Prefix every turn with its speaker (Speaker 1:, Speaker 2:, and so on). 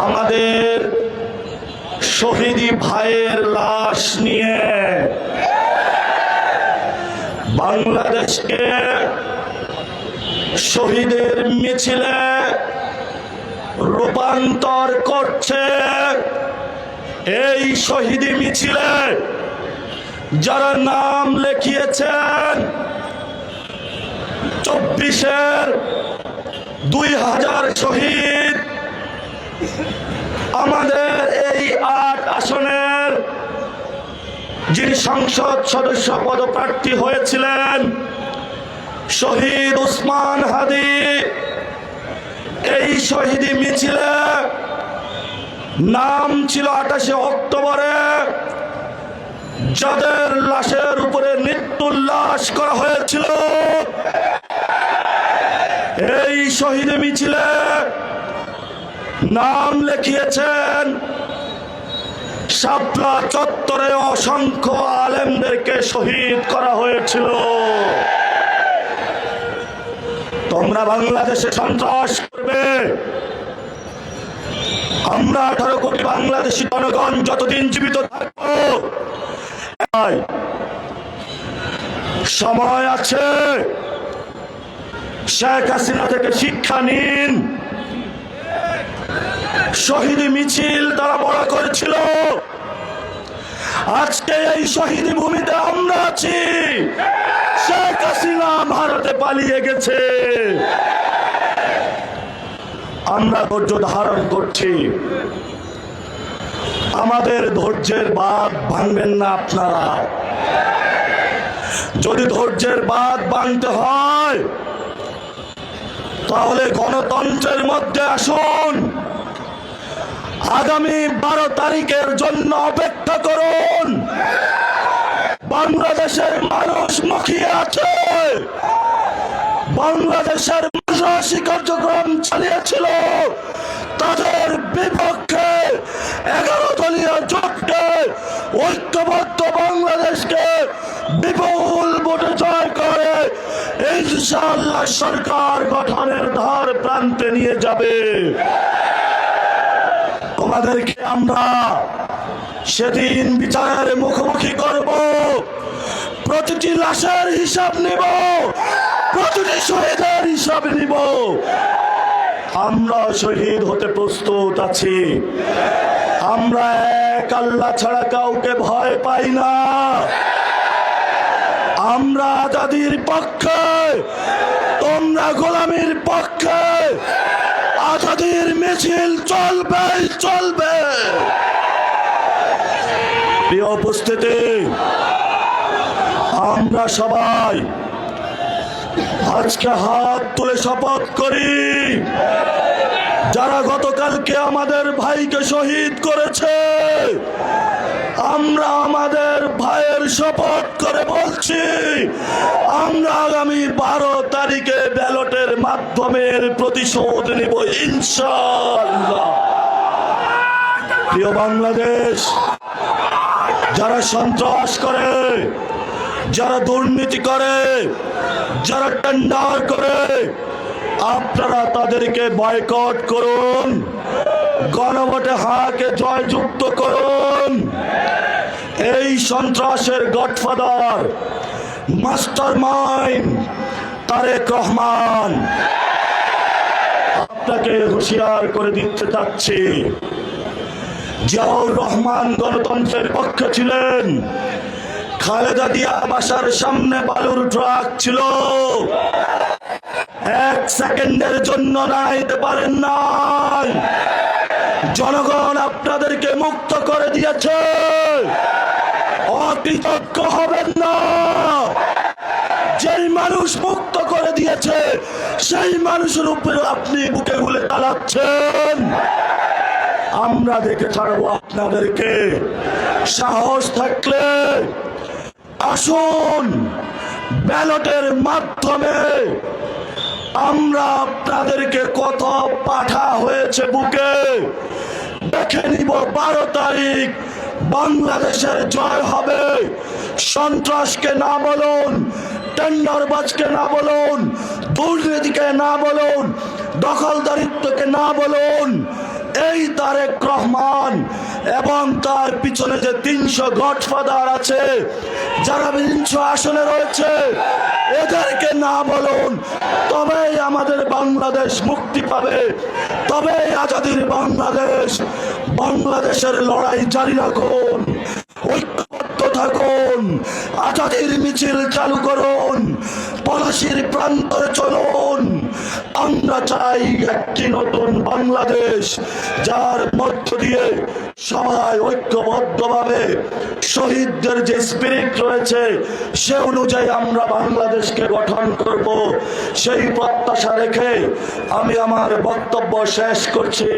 Speaker 1: আমাদের শহীদি ভাইয়ের লাশ নিয়ে বাংলাদেশকে শহীদের মিছিলে রূপান্তর করছে। এই শহীদি মিছিলে যারা নাম লিখিয়েছেন 24-এর 2000 শহীদ, আমাদের এই 8 আসনের যিনি সংসদ সদস্য পদপ্রার্থী হয়েছিলেন শহীদ উসমান হাদি, এই শহীদি মিছিলে নাম ছিল 28 অক্টোবরে যাদের লাশের উপরে মৃত্যুল্লাস করা হয়েছিল। এই শহীদি মিছিলে নাম লিখিয়েছেন শাপলা চত্বরে অসংখ্য আলেমদেরকে শহীদ করা হয়েছিল। তোমরা বাংলাদেশে সন্ত্রাস করবে, আমরা 18 কোটি বাংলাদেশী জনগণ যতদিন জীবিত থাকবো সময় আছে। শেখ হাসিনা থেকে শিক্ষা নিন। শহীদি মিছিল তারা বড় করেছিল, আজকে এই শহীদি ভূমিতে আমরা আছি। শেখ হাসিনা ভারতে পালিয়ে গেছে, আমরা ধৈর্য ধারণ করছি। আমাদের ধৈর্যের বাঁধ ভাঙবেন না আপনারা। যদি ধৈর্যের বাঁধ ভাঙতে হয় তাহলে গণতন্ত্রের মধ্যে আসুন। আগামী 12 তারিখের জন্য অপেক্ষা করুন। বাংলাদেশের মানুষ মুখিয়ে আছে। বাংলাদেশের সন্ত্রাসী কার্যক্রম চালিয়েছিল, তাদের বিপক্ষে 11 দলীয় জোটকে ঐক্যবদ্ধ বাংলাদেশকে বিপুল ভোটে জয় করে ইনশাআল্লাহ সরকার গঠনের ধার প্রান্তে নিয়ে যাবে। তোমাদেরকে আমরা সেদিন বিচারের মুখোমুখি করব। প্রতিটি লাশের হিসাব নেব, প্রতিটি শহীদের হিসাব নিব। আমরা শহীদ হতে প্রস্তুত আছি। আমরা এক আল্লাহ ছাড়া কাউকে ভয় পাই না। আমরা আজাদির পক্ষে, তোমরা গোলামির পক্ষে। আজাদির মিছিল চলবে চলবে। প্রিয় উপস্থিতি, আমরা সবাই আজকে হাত তুলে শপথ করি, যারা গতকালকে আমাদের ভাইকে শহীদ করেছে, আমরা আমাদের ভাইয়ের শপথ করে বলছি আমরা আগামী 12 তারিখে ব্যালটের মাধ্যমে প্রতিশোধ নিব ইনশাআল্লাহ। প্রিয় বাংলাদেশ, যারা সন্ত্রাস করে, যারা দুর্নীতি করে, যারা টেন্ডার করে, আপনারা তাদেরকে বয়কট করুন, গণভোটে হাকে জয়যুক্ত করুন। এই সন্ত্রাসের godfather, master mind Tarique Rahman. আপনাকে হুঁশিয়ার করে দিতে চাচ্ছি, জিয়াউর রহমান গণতন্ত্রের পক্ষে ছিলেন। খালেদা জিয়া বাসার সামনে বালুর ট্রাক ছিল, 1 সেকেন্ডের জন্য নাইতে পারেন নাই। জনগণ আপনাদেরকে মুক্ত করে দিয়েছে, অকৃতজ্ঞ হবেন না। যেই মানুষ মুক্ত করে দিয়েছে সেই মানুষের উপরে আপনি বুকে গুলে চালাচ্ছেন। আমরা দেখে ছাড়বো আপনাদেরকে। সাহস থাকলে আসুন, ব্যালটের মাধ্যমে আমরা আপনাদেরকে কত পাঠা হয়েছে বুকে দেখে নিব। 12 তারিখ বাংলাদেশের জয় হবে। সন্ত্রাসকে না বলুন, টেন্ডারবাজকে না বলুন, দুর্নীতিকে না বলুন, দখলদারিত্বকে না বলুন। এই তারেক রহমান এবং তার পিছনে যে 300 গডফাদার আছে যারা 300 আসনে রয়েছে, এদেরকে না বলুন, তবেই আমাদের বাংলাদেশ মুক্তি পাবে, তবেই আজাদির বাংলাদেশ। বাংলাদেশের লড়াই জারি রাখুন, ঐক্যবদ্ধ থাকুন, আজাদির মিছিল চালু করুন, পলাশির প্রান্তরে চলুন। আমরা চাই একটি নতুন বাংলাদেশ, যার মধ্য দিয়ে সবাই ঐক্যবদ্ধভাবে শহীদদের যে স্পিরিট রয়েছে সে অনুযায়ী আমরা বাংলাদেশকে গঠন করব। সেই প্রত্যাশা রেখে আমি আমার বক্তব্য শেষ করছি।